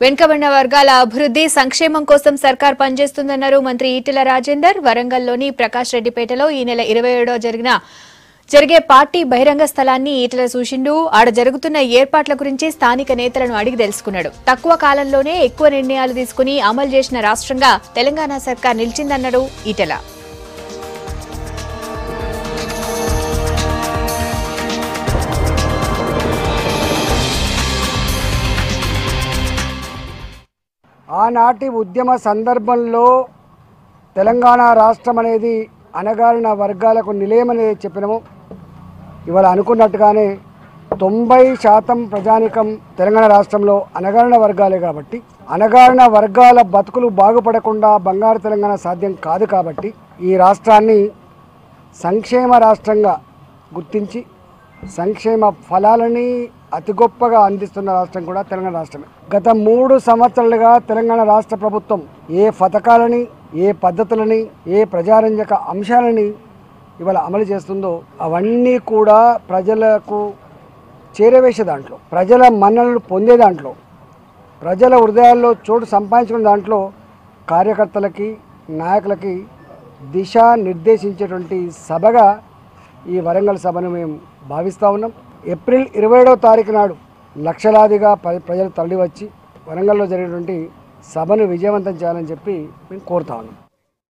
వెనుకబడిన వర్గాల అభివృద్ధి సంక్షేమం కోసం సర్కార్ పనిచేస్తుందన్నారు మంత్రి ఈటెల రాజేందర్. వరంగల్లోని ప్రకాష్ రెడ్డిపేటలో ఈ నెల 27వ జరిగే పార్టీ బహిరంగ స్థలాన్ని ఈటెల చూసిండు. ఆడ జరుగుతున్న ఏర్పాట్ల గురించి స్థానిక నేతలను అడిగి తెలుసుకున్నాడు. తక్కువ కాలంలోనే ఎక్కువ నిర్ణయాలు తీసుకుని అమలు చేసిన రాష్ట్రంగా తెలంగాణ సర్కార్ నిలిచిందన్నాడు ఈటెల. ఆనాటి ఉద్యమ సందర్భంలో తెలంగాణ రాష్ట్రం అనేది అణగారిన వర్గాలకు నిలయమని చెప్పినాము. ఇవాళ అనుకున్నట్టుగానే 90% ప్రజానికం తెలంగాణ రాష్ట్రంలో అణగారిన వర్గాలే కాబట్టి అణగారిన వర్గాల బతుకులు బాగుపడకుండా బంగారు తెలంగాణ సాధ్యం కాదు. కాబట్టి ఈ రాష్ట్రాన్ని సంక్షేమ రాష్ట్రంగా గుర్తించి సంక్షేమ ఫలాలని అతి గొప్పగా అందిస్తున్న రాష్ట్రం కూడా తెలంగాణ రాష్ట్రమే. గత 3 సంవత్సరాలుగా తెలంగాణ రాష్ట్ర ప్రభుత్వం ఏ పథకాలని, ఏ పద్ధతులని, ఏ ప్రజారంజక అంశాలని ఇవాళ అమలు చేస్తుందో అవన్నీ కూడా ప్రజలకు చేరవేసే దాంట్లో, ప్రజల మన్ననలు పొందే దాంట్లో, ప్రజల హృదయాల్లో చోటు సంపాదించుకునే దాంట్లో కార్యకర్తలకి, నాయకులకి దిశ నిర్దేశించేటువంటి సభగా ఈ వరంగల్ సభను మేము భావిస్తూ ఉన్నాం. ఏప్రిల్ 27వ తారీఖు నాడు లక్షలాదిగా ప్రజలు తరలి వచ్చి వరంగల్లో జరిగినటువంటి సభను విజయవంతం చేయాలని చెప్పి మేము కోరుతా ఉన్నాం.